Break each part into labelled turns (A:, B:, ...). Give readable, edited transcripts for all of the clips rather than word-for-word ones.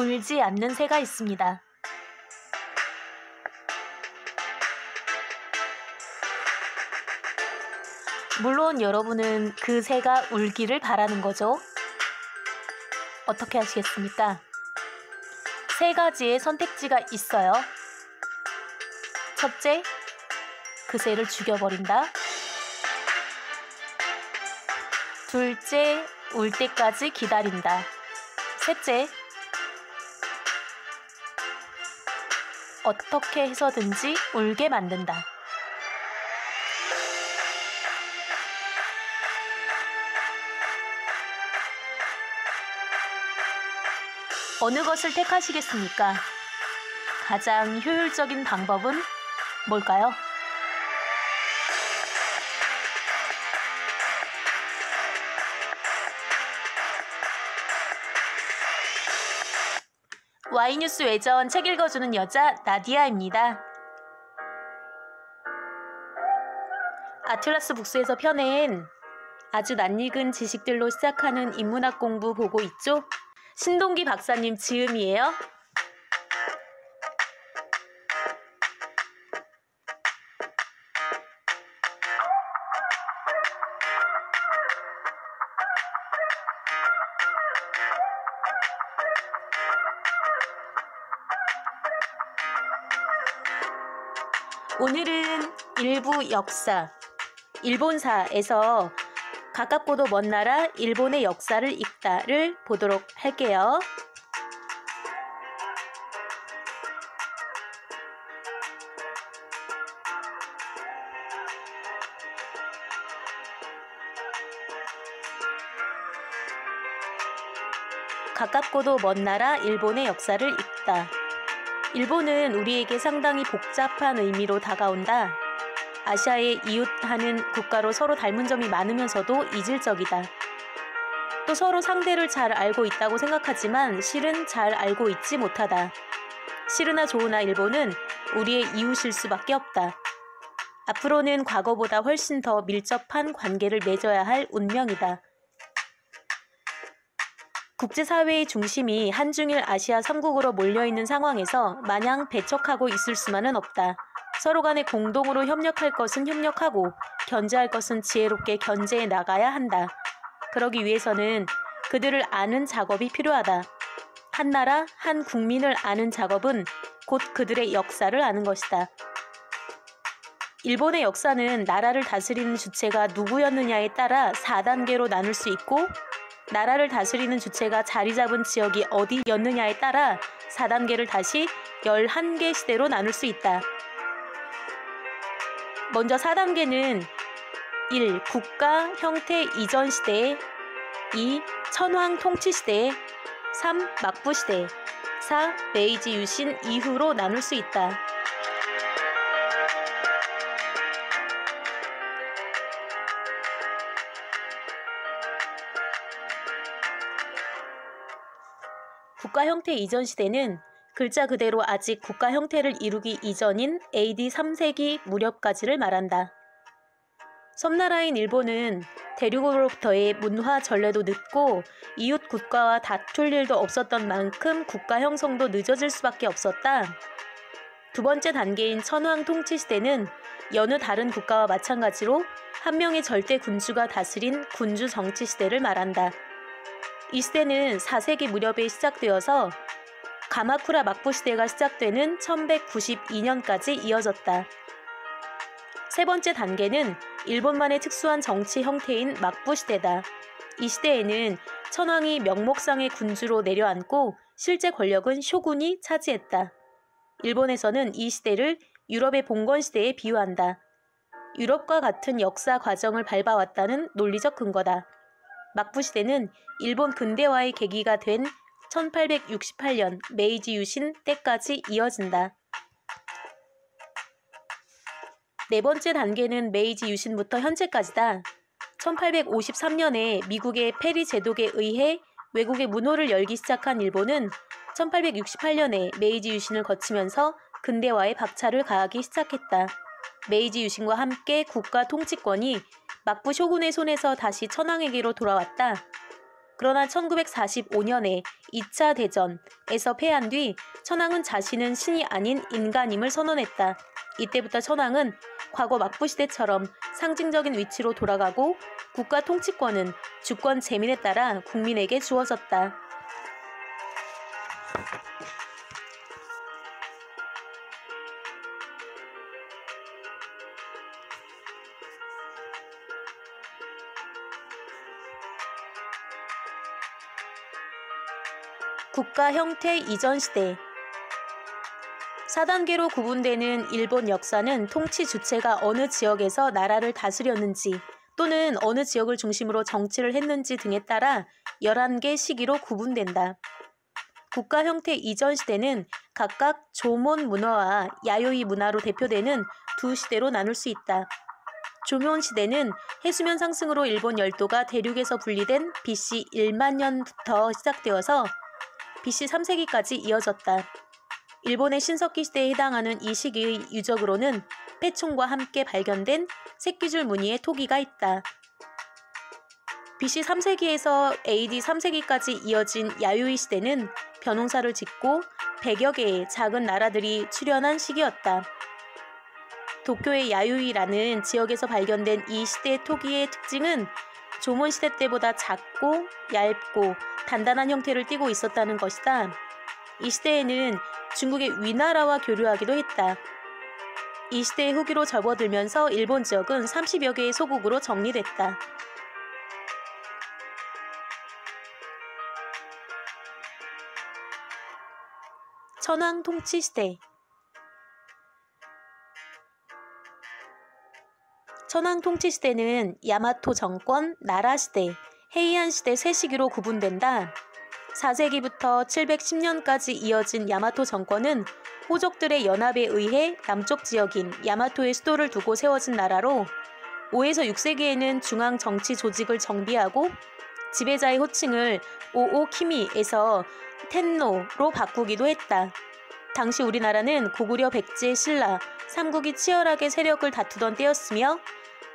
A: 울지 않는 새가 있습니다. 물론 여러분은 그 새가 울기를 바라는 거죠. 어떻게 하시겠습니까? 세 가지의 선택지가 있어요. 첫째, 그 새를 죽여버린다. 둘째, 울 때까지 기다린다. 셋째, 어떻게 해서든지 울게 만든다. 어느 것을 택하시겠습니까? 가장 효율적인 방법은 뭘까요? Y뉴스 외전 책 읽어주는 여자 나디아입니다. 아틀라스 북스에서 펴낸 아주 낯익은 지식들로 시작하는 인문학 공부 보고 있죠? 신동기 박사님 즈음이에요. 오늘은 일부 역사, 일본사에서 가깝고도 먼 나라 일본의 역사를 읽다를 보도록 할게요. 가깝고도 먼 나라 일본의 역사를 읽다. 일본은 우리에게 상당히 복잡한 의미로 다가온다. 아시아의 이웃하는 국가로 서로 닮은 점이 많으면서도 이질적이다. 또 서로 상대를 잘 알고 있다고 생각하지만 실은 잘 알고 있지 못하다. 싫으나 좋으나 일본은 우리의 이웃일 수밖에 없다. 앞으로는 과거보다 훨씬 더 밀접한 관계를 맺어야 할 운명이다. 국제사회의 중심이 한중일 아시아 삼국으로 몰려있는 상황에서 마냥 배척하고 있을 수만은 없다. 서로 간에 공동으로 협력할 것은 협력하고 견제할 것은 지혜롭게 견제해 나가야 한다. 그러기 위해서는 그들을 아는 작업이 필요하다. 한 나라, 한 국민을 아는 작업은 곧 그들의 역사를 아는 것이다. 일본의 역사는 나라를 다스리는 주체가 누구였느냐에 따라 4단계로 나눌 수 있고 나라를 다스리는 주체가 자리 잡은 지역이 어디였느냐에 따라 4단계를 다시 11개 시대로 나눌 수 있다. 먼저 4단계는 1. 국가 형태 이전 시대, 2. 천황 통치 시대, 3. 막부 시대, 4. 메이지 유신 이후로 나눌 수 있다. 국가 형태 이전 시대는 글자 그대로 아직 국가 형태를 이루기 이전인 AD 3세기 무렵까지를 말한다. 섬나라인 일본은 대륙으로부터의 문화 전례도 늦고 이웃 국가와 다툴 일도 없었던 만큼 국가 형성도 늦어질 수밖에 없었다. 두 번째 단계인 천황 통치 시대는 여느 다른 국가와 마찬가지로 한 명의 절대 군주가 다스린 군주 정치 시대를 말한다. 이 시대는 4세기 무렵에 시작되어서 가마쿠라 막부 시대가 시작되는 1192년까지 이어졌다. 세 번째 단계는 일본만의 특수한 정치 형태인 막부 시대다. 이 시대에는 천황이 명목상의 군주로 내려앉고 실제 권력은 쇼군이 차지했다. 일본에서는 이 시대를 유럽의 봉건 시대에 비유한다. 유럽과 같은 역사 과정을 밟아왔다는 논리적 근거다. 막부 시대는 일본 근대화의 계기가 된 1868년 메이지 유신 때까지 이어진다. 네 번째 단계는 메이지 유신부터 현재까지다. 1853년에 미국의 페리 제독에 의해 외국의 문호를 열기 시작한 일본은 1868년에 메이지 유신을 거치면서 근대화에 박차를 가하기 시작했다. 메이지 유신과 함께 국가 통치권이 막부 쇼군의 손에서 다시 천황에게로 돌아왔다. 그러나 1945년에 2차 대전에서 패한 뒤 천황은 자신은 신이 아닌 인간임을 선언했다. 이때부터 천황은 과거 막부시대처럼 상징적인 위치로 돌아가고 국가 통치권은 주권 재민에 따라 국민에게 주어졌다. 국가 형태 이전 시대 4단계로 구분되는 일본 역사는 통치 주체가 어느 지역에서 나라를 다스렸는지 또는 어느 지역을 중심으로 정치를 했는지 등에 따라 11개 시기로 구분된다. 국가 형태 이전 시대는 각각 조몬 문화와 야요이 문화로 대표되는 두 시대로 나눌 수 있다. 조몬 시대는 해수면 상승으로 일본 열도가 대륙에서 분리된 BC 1만 년부터 시작되어서 BC 3세기까지 이어졌다. 일본의 신석기 시대에 해당하는 이 시기의 유적으로는 패총과 함께 발견된 새끼줄 무늬의 토기가 있다. BC 3세기에서 AD 3세기까지 이어진 야요이 시대는 벼농사를 짓고 100여 개의 작은 나라들이 출현한 시기였다. 도쿄의 야요이라는 지역에서 발견된 이 시대의 토기의 특징은 조몬 시대 때보다 작고 얇고 단단한 형태를 띠고 있었다는 것이다. 이 시대에는 중국의 위나라와 교류하기도 했다. 이 시대의 후기로 접어들면서 일본 지역은 30여 개의 소국으로 정리됐다. 천황 통치 시대 천황 통치 시대는 야마토 정권, 나라 시대, 헤이안 시대 세 시기로 구분된다. 4세기부터 710년까지 이어진 야마토 정권은 호족들의 연합에 의해 남쪽 지역인 야마토의 수도를 두고 세워진 나라로 5에서 6세기에는 중앙 정치 조직을 정비하고 지배자의 호칭을 오오키미에서 텐노로 바꾸기도 했다. 당시 우리나라는 고구려 백제 신라, 삼국이 치열하게 세력을 다투던 때였으며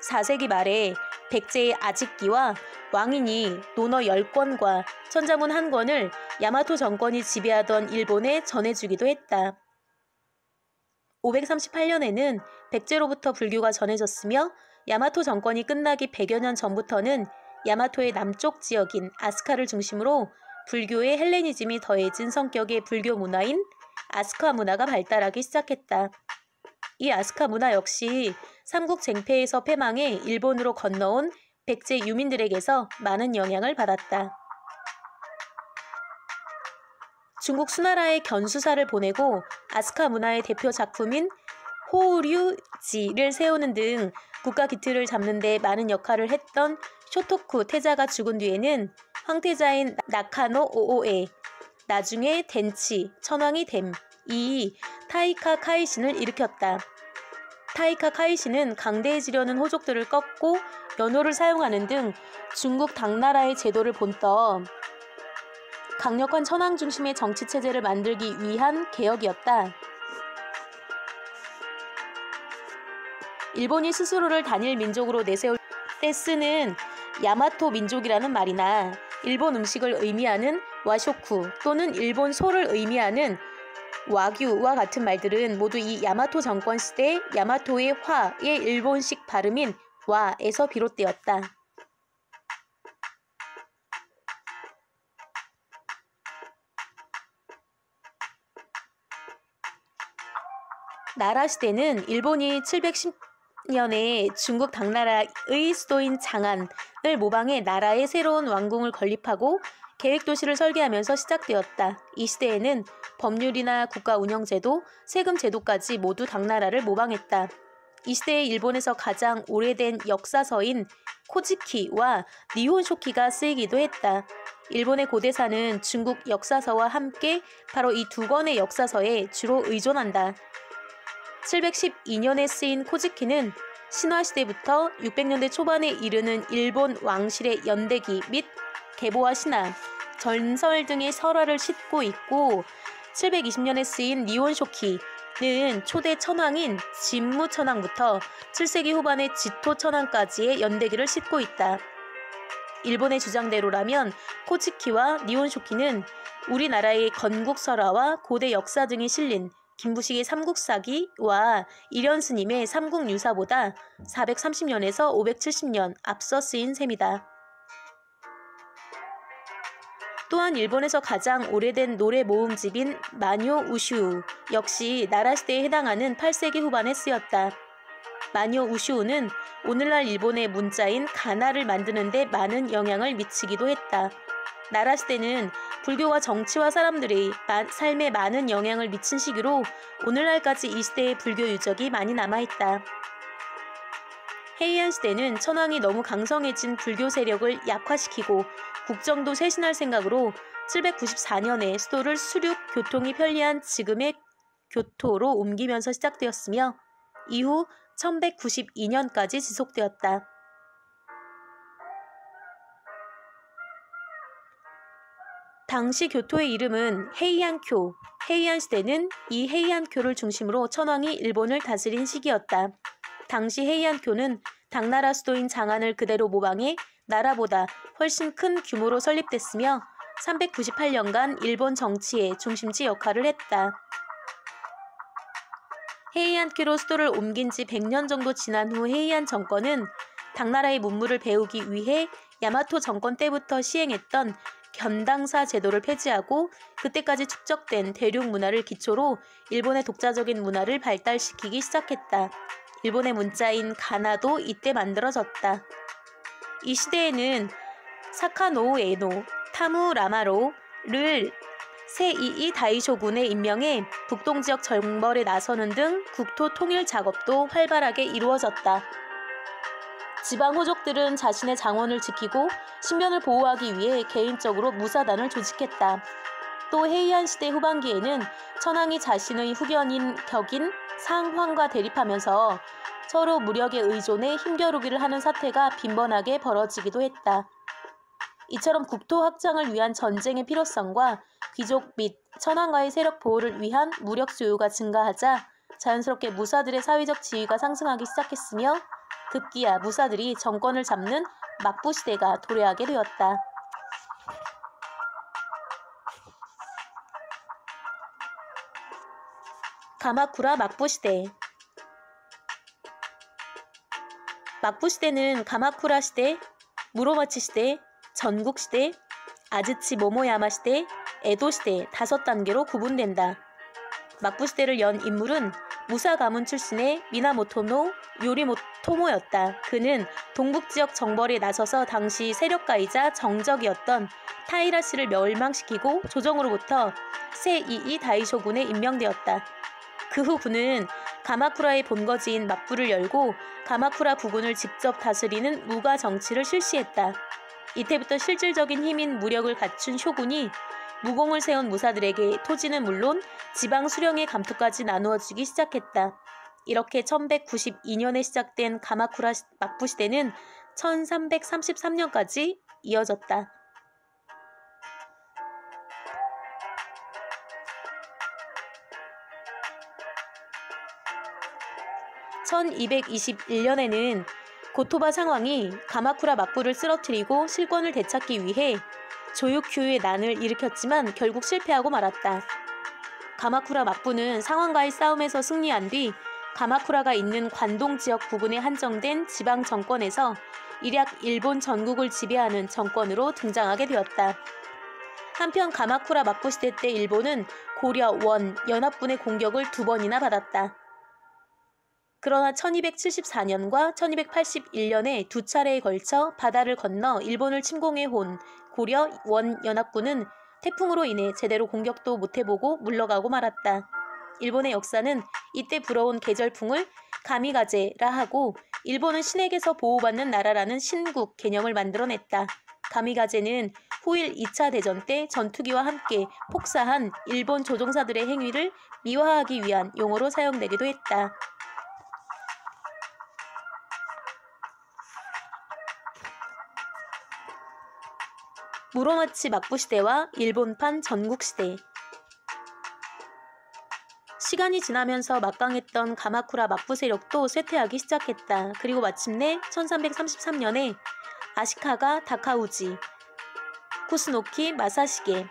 A: 4세기 말에 백제의 아직기와 왕인이 논어 10권과 천자문 1권을 야마토 정권이 지배하던 일본에 전해주기도 했다. 538년에는 백제로부터 불교가 전해졌으며 야마토 정권이 끝나기 100여 년 전부터는 야마토의 남쪽 지역인 아스카를 중심으로 불교의 헬레니즘이 더해진 성격의 불교 문화인 아스카 문화가 발달하기 시작했다. 이 아스카 문화 역시 삼국 쟁패에서 패망해 일본으로 건너온 백제 유민들에게서 많은 영향을 받았다. 중국 수나라에 견수사를 보내고 아스카 문화의 대표 작품인 호우류지를 세우는 등 국가 기틀을 잡는 데 많은 역할을 했던 쇼토쿠 태자가 죽은 뒤에는 황태자인 나카노 오오에, 나중에 덴치, 천황이 됨, 이 타이카 카이신을 일으켰다. 타이카 카이신은 강대해지려는 호족들을 꺾고 연호를 사용하는 등 중국 당나라의 제도를 본떠 강력한 천황 중심의 정치체제를 만들기 위한 개혁이었다. 일본이 스스로를 단일 민족으로 내세울 때 쓰는 야마토 민족이라는 말이나 일본 음식을 의미하는 와쇼쿠 또는 일본 소를 의미하는 와규와 같은 말들은 모두 이 야마토 정권 시대 야마토의 화의 일본식 발음인 와에서 비롯되었다. 나라 시대는 일본이 710년에 중국 당나라의 수도인 장안을 모방해 나라의 새로운 왕궁을 건립하고 계획도시를 설계하면서 시작되었다. 이 시대에는 법률이나 국가 운영제도, 세금 제도까지 모두 당나라를 모방했다. 이 시대에 일본에서 가장 오래된 역사서인 코지키와 니혼쇼키가 쓰이기도 했다. 일본의 고대사는 중국 역사서와 함께 바로 이 두 권의 역사서에 주로 의존한다. 712년에 쓰인 코지키는 신화시대부터 600년대 초반에 이르는 일본 왕실의 연대기 및 계보와 신화, 전설 등의 설화를 싣고 있고 720년에 쓰인 니혼쇼키는 초대 천황인 진무 천황부터 7세기 후반의 지토 천황까지의 연대기를 싣고 있다. 일본의 주장대로라면 코츠키와 니혼쇼키는 우리나라의 건국설화와 고대 역사 등이 실린 김부식의 삼국사기와 일현스님의 삼국유사보다 430년에서 570년 앞서 쓰인 셈이다. 또한 일본에서 가장 오래된 노래 모음집인 마뇨 우슈우 역시 나라시대에 해당하는 8세기 후반에 쓰였다. 마뇨 우슈우는 오늘날 일본의 문자인 가나를 만드는 데 많은 영향을 미치기도 했다. 나라시대는 불교가 정치와 사람들의 삶에 많은 영향을 미친 시기로 오늘날까지 이 시대의 불교 유적이 많이 남아있다. 헤이안 시대는 천황이 너무 강성해진 불교 세력을 약화시키고 국정도 쇄신할 생각으로 794년에 수도를 수륙 교통이 편리한 지금의 교토로 옮기면서 시작되었으며 이후 1192년까지 지속되었다. 당시 교토의 이름은 헤이안쿄, 헤이안 시대는 이 헤이안쿄를 중심으로 천황이 일본을 다스린 시기였다. 당시 헤이안쿄는 당나라 수도인 장안을 그대로 모방해 나라보다 훨씬 큰 규모로 설립됐으며 398년간 일본 정치의 중심지 역할을 했다. 헤이안큐로 수도를 옮긴 지 100년 정도 지난 후 헤이안 정권은 당나라의 문물을 배우기 위해 야마토 정권 때부터 시행했던 견당사 제도를 폐지하고 그때까지 축적된 대륙 문화를 기초로 일본의 독자적인 문화를 발달시키기 시작했다. 일본의 문자인 가나도 이때 만들어졌다. 이 시대에는 사카노우 에노, 타무 라마로를 세이이 다이쇼군에 임명해 북동지역 정벌에 나서는 등 국토 통일 작업도 활발하게 이루어졌다. 지방 호족들은 자신의 장원을 지키고 신변을 보호하기 위해 개인적으로 무사단을 조직했다. 또 헤이안 시대 후반기에는 천황이 자신의 후견인 격인 상황과 대립하면서 서로 무력에 의존해 힘겨루기를 하는 사태가 빈번하게 벌어지기도 했다. 이처럼 국토 확장을 위한 전쟁의 필요성과 귀족 및 천황과의 세력 보호를 위한 무력 수요가 증가하자 자연스럽게 무사들의 사회적 지위가 상승하기 시작했으며 급기야 무사들이 정권을 잡는 막부 시대가 도래하게 되었다. 가마쿠라 막부 시대. 막부 시대는 가마쿠라 시대, 무로마치 시대, 전국 시대, 아즈치 모모야마 시대, 에도 시대 5단계로 구분된다. 막부 시대를 연 인물은 무사 가문 출신의 미나모토노 요리토모였다. 그는 동북지역 정벌에 나서서 당시 세력가이자 정적이었던 타이라시를 멸망시키고 조정으로부터 세이이 다이쇼군에 임명되었다. 그 후 그는 가마쿠라의 본거지인 막부를 열고 가마쿠라 부군을 직접 다스리는 무가 정치를 실시했다. 이때부터 실질적인 힘인 무력을 갖춘 쇼군이 무공을 세운 무사들에게 토지는 물론 지방 수령의 감투까지 나누어주기 시작했다. 이렇게 1192년에 시작된 가마쿠라 막부 시대는 1333년까지 이어졌다. 1221년에는 고토바 상황이 가마쿠라 막부를 쓰러뜨리고 실권을 되찾기 위해 조유큐의 난을 일으켰지만 결국 실패하고 말았다. 가마쿠라 막부는 상황과의 싸움에서 승리한 뒤 가마쿠라가 있는 관동 지역 부근에 한정된 지방 정권에서 일약 일본 전국을 지배하는 정권으로 등장하게 되었다. 한편 가마쿠라 막부 시대 때 일본은 고려, 원, 연합군의 공격을 2번이나 받았다. 그러나 1274년과 1281년에 2차례에 걸쳐 바다를 건너 일본을 침공해온 고려, 원 연합군은 태풍으로 인해 제대로 공격도 못해보고 물러가고 말았다. 일본의 역사는 이때 불어온 계절풍을 가미가제라 하고 일본은 신에게서 보호받는 나라라는 신국 개념을 만들어냈다. 가미가제는 후일 2차 대전 때 전투기와 함께 폭사한 일본 조종사들의 행위를 미화하기 위한 용어로 사용되기도 했다. 무로마치 막부 시대와 일본판 전국 시대. 시간이 지나면서 막강했던 가마쿠라 막부 세력도 쇠퇴하기 시작했다. 그리고 마침내 1333년에 아시카가 다카우지, 쿠스노키 마사시게,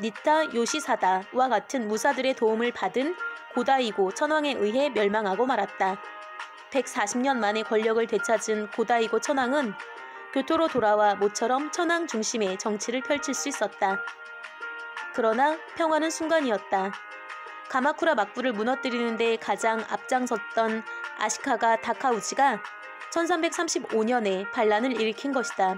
A: 니타 요시사다와 같은 무사들의 도움을 받은 고다이고 천황에 의해 멸망하고 말았다. 140년 만에 권력을 되찾은 고다이고 천황은 교토로 돌아와 모처럼 천황 중심의 정치를 펼칠 수 있었다. 그러나 평화는 순간이었다. 가마쿠라 막부를 무너뜨리는 데 가장 앞장섰던 아시카가 다카우지가 1335년에 반란을 일으킨 것이다.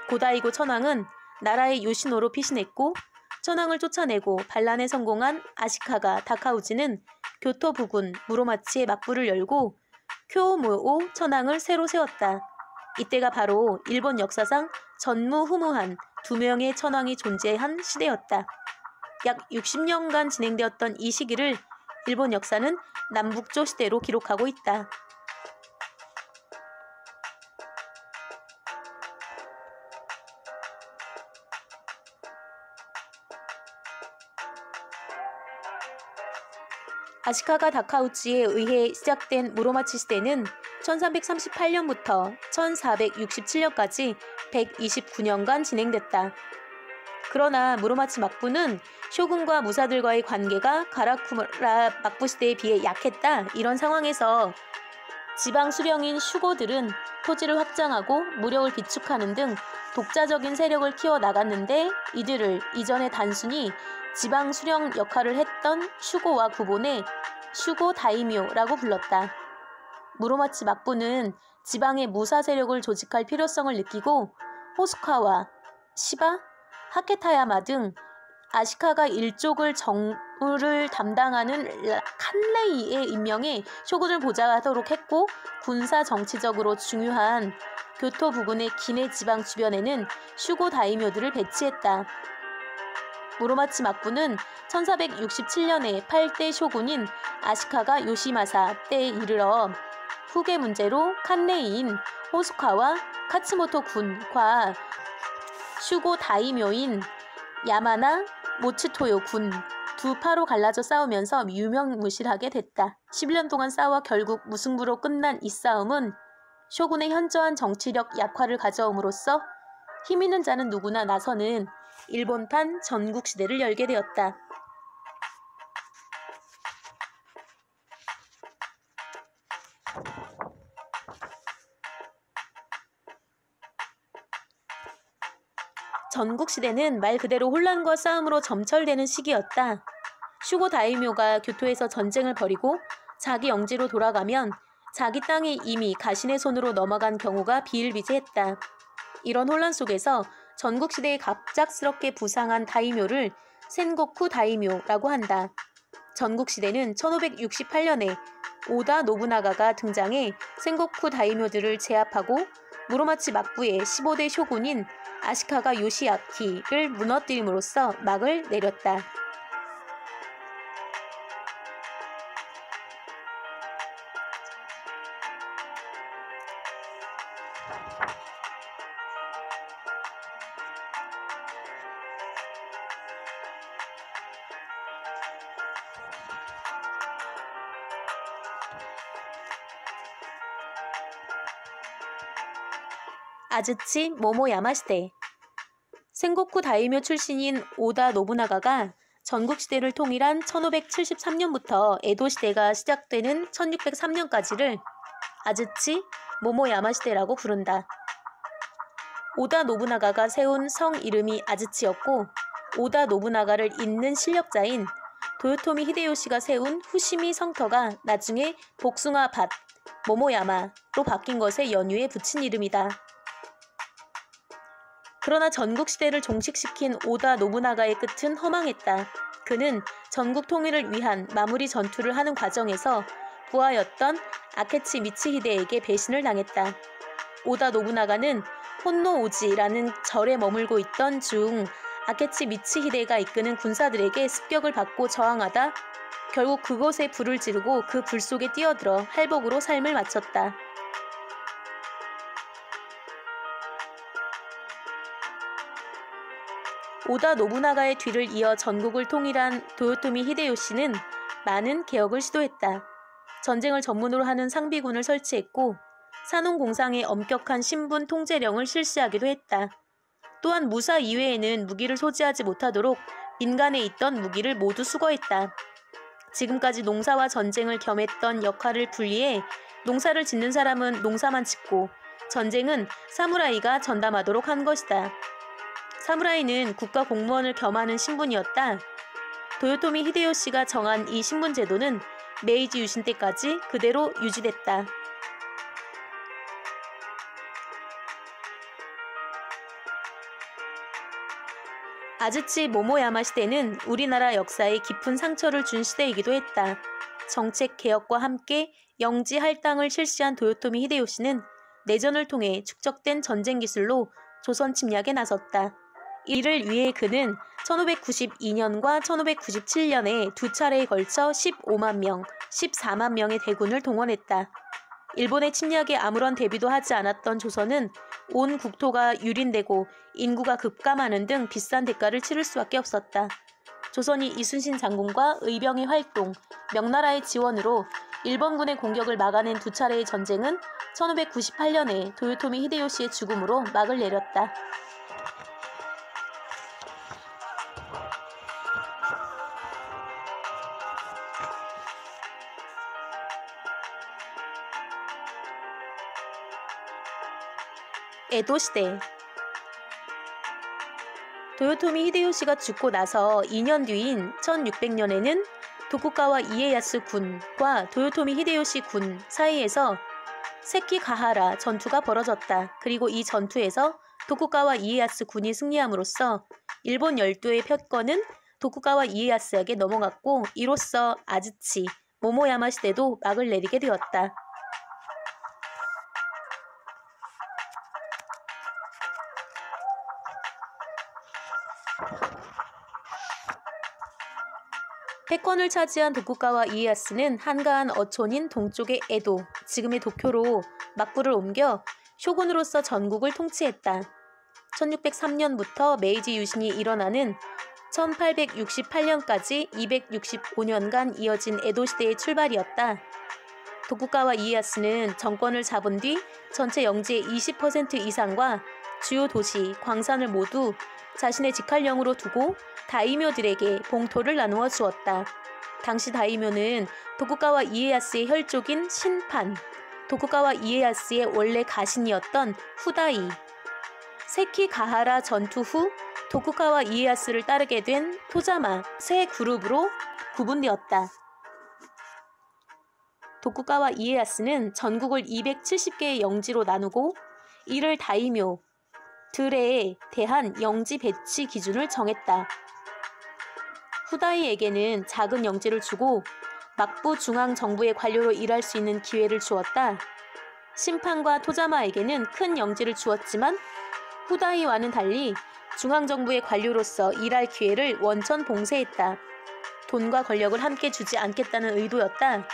A: 고다이고 천황은 나라의 요시노로 피신했고 천황을 쫓아내고 반란에 성공한 아시카가 다카우지는 교토 부군 무로마치에 막부를 열고 쿄모오 천황을 새로 세웠다. 이때가 바로 일본 역사상 전무후무한 두 명의 천황이 존재한 시대였다. 약 60년간 진행되었던 이 시기를 일본 역사는 남북조 시대로 기록하고 있다. 아시카가 다카우치에 의해 시작된 무로마치 시대는 1338년부터 1467년까지 129년간 진행됐다. 그러나 무로마치 막부는 쇼군과 무사들과의 관계가 가라쿠라 막부 시대에 비해 약했다. 이런 상황에서 지방 수령인 슈고들은 토지를 확장하고 무력을 비축하는 등 독자적인 세력을 키워나갔는데 이들을 이전에 단순히 지방 수령 역할을 했던 슈고와 구본해 슈고 다이묘라고 불렀다. 무로마치 막부는 지방의 무사 세력을 조직할 필요성을 느끼고 호스카와 시바, 하케타야마 등 아시카가 일족을 정무를 담당하는 칸레이에 임명해 쇼군을 보좌하도록 했고 군사 정치적으로 중요한 교토 부근의 기내 지방 주변에는 슈고 다이묘들을 배치했다. 무로마치 막부는 1467년에 8대 쇼군인 아시카가 요시마사 때에 이르러 후계 문제로 칸레이인 호스카와 카츠모토 군과 슈고 다이묘인 야마나 모츠토요 군 두 파로 갈라져 싸우면서 유명무실하게 됐다. 11년 동안 싸워 결국 무승부로 끝난 이 싸움은 쇼군의 현저한 정치력 약화를 가져옴으로써 힘 있는 자는 누구나 나서는 일본판 전국시대를 열게 되었다. 전국시대는 말 그대로 혼란과 싸움으로 점철되는 시기였다. 슈고 다이묘가 교토에서 전쟁을 벌이고 자기 영지로 돌아가면 자기 땅이 이미 가신의 손으로 넘어간 경우가 비일비재했다. 이런 혼란 속에서 전국시대에 갑작스럽게 부상한 다이묘를 센고쿠 다이묘라고 한다. 전국시대는 1568년에 오다 노부나가가 등장해 센고쿠 다이묘들을 제압하고 무로마치 막부의 15대 쇼군인 아시카가 요시아키를 무너뜨림으로써 막을 내렸다. 아즈치 모모야마 시대. 센고쿠 다이묘 출신인 오다 노부나가가 전국시대를 통일한 1573년부터 에도시대가 시작되는 1603년까지를 아즈치 모모야마 시대라고 부른다. 오다 노부나가가 세운 성 이름이 아즈치였고 오다 노부나가를 잇는 실력자인 도요토미 히데요시가 세운 후시미 성터가 나중에 복숭아 밭 모모야마로 바뀐 것에 연유해 붙인 이름이다. 그러나 전국시대를 종식시킨 오다 노부나가의 끝은 허망했다. 그는 전국 통일을 위한 마무리 전투를 하는 과정에서 부하였던 아케치 미츠히데에게 배신을 당했다. 오다 노부나가는 혼노오지라는 절에 머물고 있던 중 아케치 미츠히데가 이끄는 군사들에게 습격을 받고 저항하다 결국 그곳에 불을 지르고 그 불 속에 뛰어들어 할복으로 삶을 마쳤다. 오다 노부나가의 뒤를 이어 전국을 통일한 도요토미 히데요시는 많은 개혁을 시도했다. 전쟁을 전문으로 하는 상비군을 설치했고 산홍공상의 엄격한 신분 통제령을 실시하기도 했다. 또한 무사 이외에는 무기를 소지하지 못하도록 민간에 있던 무기를 모두 수거했다. 지금까지 농사와 전쟁을 겸했던 역할을 분리해 농사를 짓는 사람은 농사만 짓고 전쟁은 사무라이가 전담하도록 한 것이다. 사무라이는 국가 공무원을 겸하는 신분이었다. 도요토미 히데요시가 정한 이 신분 제도는 메이지 유신 때까지 그대로 유지됐다. 아즈치 모모야마 시대는 우리나라 역사에 깊은 상처를 준 시대이기도 했다. 정책 개혁과 함께 영지 할당을 실시한 도요토미 히데요시는 내전을 통해 축적된 전쟁 기술로 조선 침략에 나섰다. 이를 위해 그는 1592년과 1597년에 두 차례에 걸쳐 15만 명, 14만 명의 대군을 동원했다. 일본의 침략에 아무런 대비도 하지 않았던 조선은 온 국토가 유린되고 인구가 급감하는 등 비싼 대가를 치를 수밖에 없었다. 조선이 이순신 장군과 의병의 활동, 명나라의 지원으로 일본군의 공격을 막아낸 두 차례의 전쟁은 1598년에 도요토미 히데요시의 죽음으로 막을 내렸다. 에도 시대. 도요토미 히데요시가 죽고 나서 2년 뒤인 1600년에는 도쿠가와 이에야스 군과 도요토미 히데요시 군 사이에서 세키가하라 전투가 벌어졌다. 그리고 이 전투에서 도쿠가와 이에야스 군이 승리함으로써 일본 열도의 패권은 도쿠가와 이에야스에게 넘어갔고 이로써 아즈치, 모모야마 시대도 막을 내리게 되었다. 패권을 차지한 도쿠가와 이에야스는 한가한 어촌인 동쪽의 에도, 지금의 도쿄로 막부를 옮겨 쇼군으로서 전국을 통치했다. 1603년부터 메이지 유신이 일어나는 1868년까지 265년간 이어진 에도 시대의 출발이었다. 도쿠가와 이에야스는 정권을 잡은 뒤 전체 영지의 20% 이상과 주요 도시, 광산을 모두 자신의 직할령으로 두고 다이묘들에게 봉토를 나누어 주었다. 당시 다이묘는 도쿠가와 이에야스의 혈족인 신판, 도쿠가와 이에야스의 원래 가신이었던 후다이, 세키가하라 전투 후 도쿠가와 이에야스를 따르게 된 토자마 세 그룹으로 구분되었다. 도쿠가와 이에야스는 전국을 270개의 영지로 나누고 이를 다이묘들에 대한 영지 배치 기준을 정했다. 후다이에게는 작은 영지를 주고 막부 중앙 정부의 관료로 일할 수 있는 기회를 주었다. 심판과 토자마에게는 큰 영지를 주었지만 후다이와는 달리 중앙정부의 관료로서 일할 기회를 원천 봉쇄했다. 돈과 권력을 함께 주지 않겠다는 의도였다.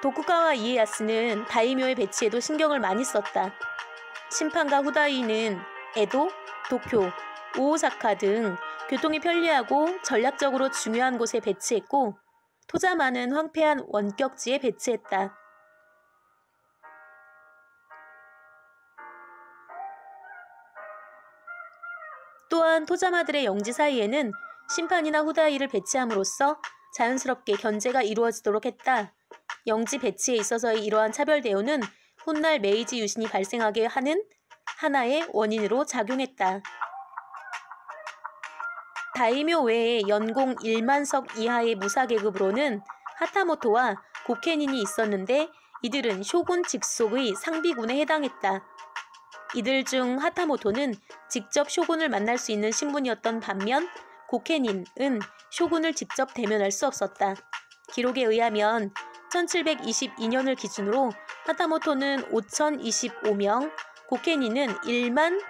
A: 도쿠가와 이에야스는 다이묘의 배치에도 신경을 많이 썼다. 심판과 후다이는 에도, 도쿄, 오오사카 등 교통이 편리하고 전략적으로 중요한 곳에 배치했고 토자마는 황폐한 원격지에 배치했다. 또한 토자마들의 영지 사이에는 심판이나 후다이를 배치함으로써 자연스럽게 견제가 이루어지도록 했다. 영지 배치에 있어서의 이러한 차별 대우는 훗날 메이지 유신이 발생하게 하는 하나의 원인으로 작용했다. 다이묘 외에 연공 1만석 이하의 무사계급으로는 하타모토와 고케닌이 있었는데 이들은 쇼군 직속의 상비군에 해당했다. 이들 중 하타모토는 직접 쇼군을 만날 수 있는 신분이었던 반면 고케닌은 쇼군을 직접 대면할 수 없었다. 기록에 의하면 1722년을 기준으로 하타모토는 5025명, 고케닌은 1만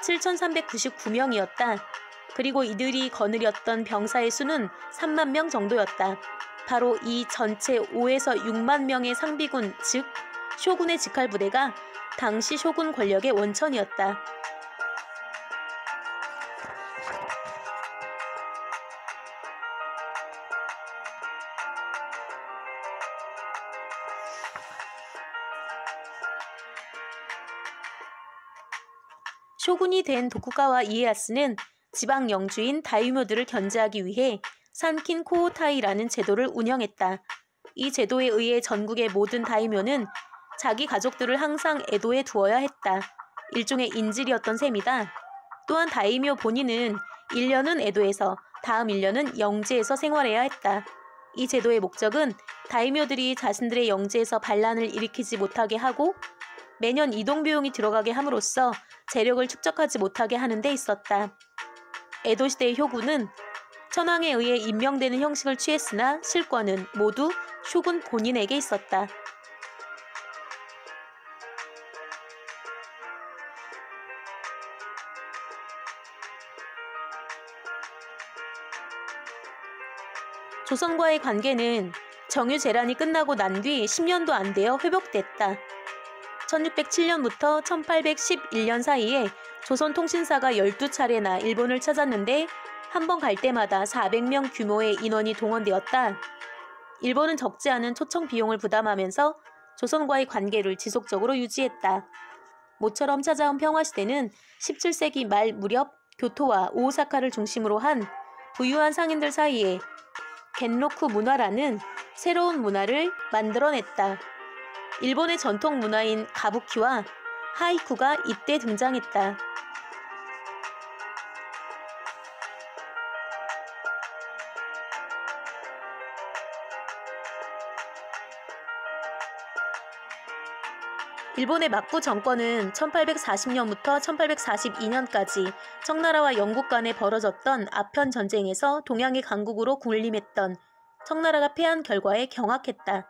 A: 7399명이었다. 그리고 이들이 거느렸던 병사의 수는 3만 명 정도였다. 바로 이 전체 5에서 6만 명의 상비군, 즉 쇼군의 직할부대가 당시 쇼군 권력의 원천이었다. 쇼군이 된 도쿠가와 이에야스는 지방 영주인 다이묘들을 견제하기 위해 산킨 코호타이라는 제도를 운영했다. 이 제도에 의해 전국의 모든 다이묘는 자기 가족들을 항상 에도에 두어야 했다. 일종의 인질이었던 셈이다. 또한 다이묘 본인은 1년은 에도에서 다음 1년은 영지에서 생활해야 했다. 이 제도의 목적은 다이묘들이 자신들의 영지에서 반란을 일으키지 못하게 하고 매년 이동 비용이 들어가게 함으로써 재력을 축적하지 못하게 하는 데 있었다. 에도 시대의 효군은 천황에 의해 임명되는 형식을 취했으나 실권은 모두 쇼군 본인에게 있었다. 조선과의 관계는 정유재란이 끝나고 난 뒤 10년도 안 되어 회복됐다. 1607년부터 1811년 사이에 조선통신사가 12차례나 일본을 찾았는데 한 번 갈 때마다 400명 규모의 인원이 동원되었다. 일본은 적지 않은 초청 비용을 부담하면서 조선과의 관계를 지속적으로 유지했다. 모처럼 찾아온 평화시대는 17세기 말 무렵 교토와 오사카를 중심으로 한 부유한 상인들 사이에 겐로쿠 문화라는 새로운 문화를 만들어냈다. 일본의 전통 문화인 가부키와 하이쿠가 이때 등장했다. 일본의 막부 정권은 1840년부터 1842년까지 청나라와 영국 간에 벌어졌던 아편 전쟁에서 동양의 강국으로 군림했던 청나라가 패한 결과에 경악했다.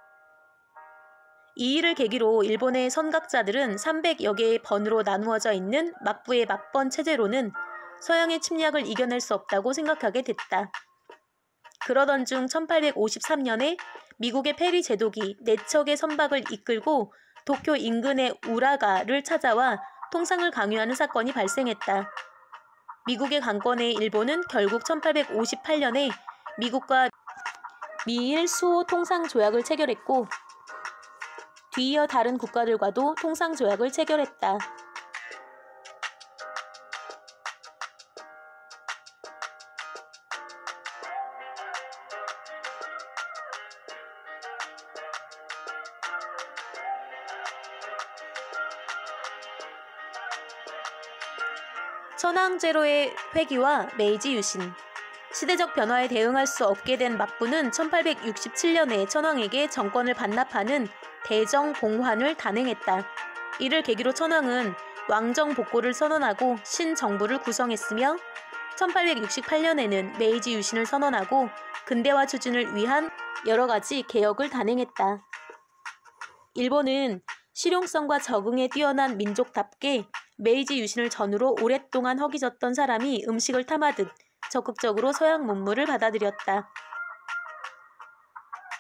A: 이 일을 계기로 일본의 선각자들은 300여 개의 번으로 나누어져 있는 막부의 막번 체제로는 서양의 침략을 이겨낼 수 없다고 생각하게 됐다. 그러던 중 1853년에 미국의 페리 제독이 4척의 선박을 이끌고 도쿄 인근의 우라가를 찾아와 통상을 강요하는 사건이 발생했다. 미국의 강권에 일본은 결국 1858년에 미국과 미일 수호 통상조약을 체결했고 뒤이어 다른 국가들과도 통상조약을 체결했다. 천황제로의 회귀와 메이지 유신. 시대적 변화에 대응할 수 없게 된 막부는 1867년에 천황에게 정권을 반납하는 대정봉환을 단행했다. 이를 계기로 천황은 왕정 복고를 선언하고 신정부를 구성했으며 1868년에는 메이지 유신을 선언하고 근대화 추진을 위한 여러 가지 개혁을 단행했다. 일본은 실용성과 적응에 뛰어난 민족답게 메이지 유신을 전후로 오랫동안 허기졌던 사람이 음식을 탐하듯 적극적으로 서양 문물을 받아들였다.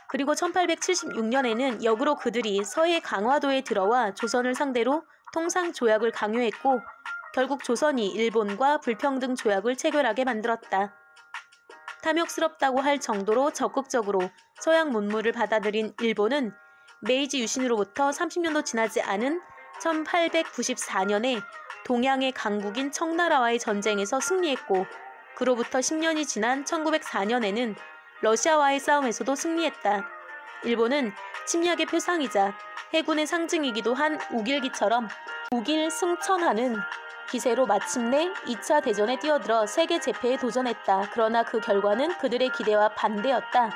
A: 그리고 1876년에는 역으로 그들이 서해 강화도에 들어와 조선을 상대로 통상조약을 강요했고 결국 조선이 일본과 불평등 조약을 체결하게 만들었다. 탐욕스럽다고 할 정도로 적극적으로 서양 문물을 받아들인 일본은 메이지 유신으로부터 30년도 지나지 않은 1894년에 동양의 강국인 청나라와의 전쟁에서 승리했고 그로부터 10년이 지난 1904년에는 러시아와의 싸움에서도 승리했다. 일본은 침략의 표상이자 해군의 상징이기도 한 우길기처럼 우길승천하는 기세로 마침내 2차 대전에 뛰어들어 세계 제패에 도전했다. 그러나 그 결과는 그들의 기대와 반대였다.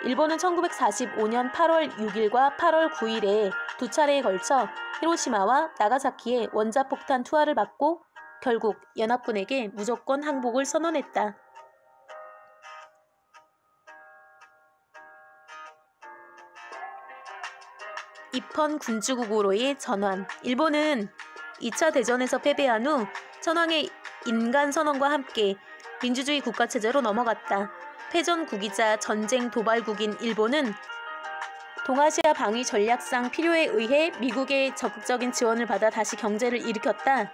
A: 일본은 1945년 8월 6일과 8월 9일에 두 차례에 걸쳐 히로시마와 나가사키의 원자폭탄 투하를 받고 결국 연합군에게 무조건 항복을 선언했다. 입헌 군주국으로의 전환. 일본은 2차 대전에서 패배한 후 천황의 인간선언과 함께 민주주의 국가체제로 넘어갔다. 패전국이자 전쟁 도발국인 일본은 동아시아 방위 전략상 필요에 의해 미국의 적극적인 지원을 받아 다시 경제를 일으켰다.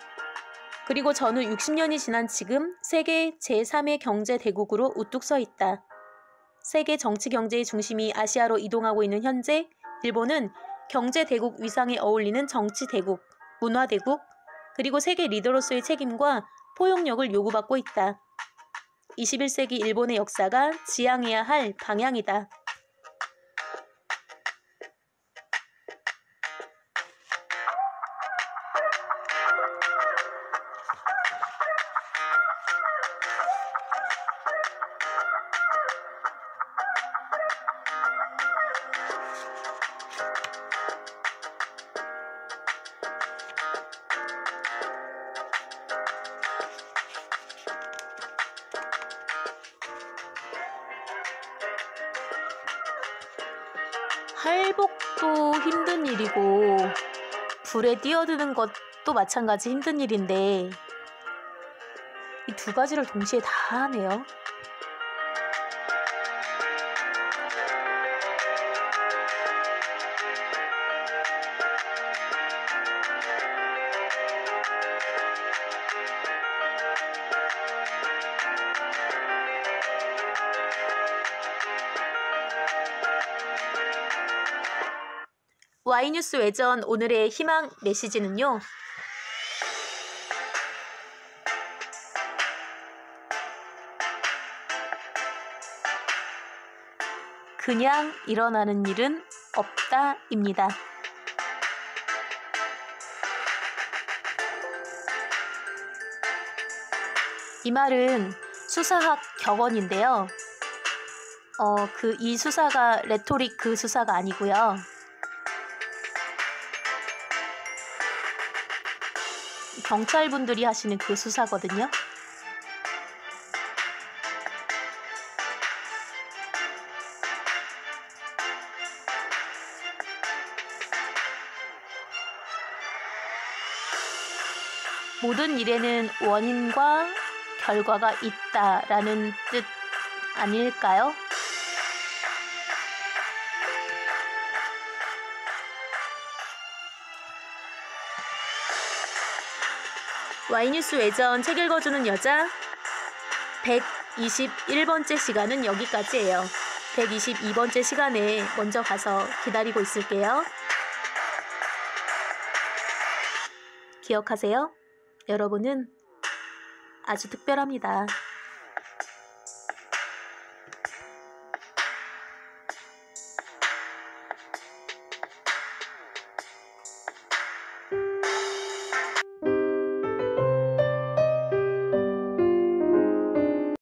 A: 그리고 전후 60년이 지난 지금 세계 제3의 경제 대국으로 우뚝 서 있다. 세계 정치 경제의 중심이 아시아로 이동하고 있는 현재 일본은 경제 대국 위상에 어울리는 정치 대국, 문화 대국, 그리고 세계 리더로서의 책임과 포용력을 요구받고 있다. 21세기 일본의 역사가 지향해야 할 방향이다. 할복도 힘든 일이고 불에 뛰어드는 것도 마찬가지 힘든 일인데 이 두 가지를 동시에 다 하네요. Y뉴스 외전 오늘의 희망 메시지는요. 그냥 일어나는 일은 없다입니다. 이 말은 수사학 격언인데요. 이 수사가 레토릭 그 수사가 아니고요. 경찰분들이 하시는 그 수사거든요. 모든 일에는 원인과 결과가 있다라는 뜻 아닐까요? Y뉴스 외전 책 읽어주는 여자 121번째 시간은 여기까지예요. 122번째 시간에 먼저 가서 기다리고 있을게요. 기억하세요. 여러분은 아주 특별합니다.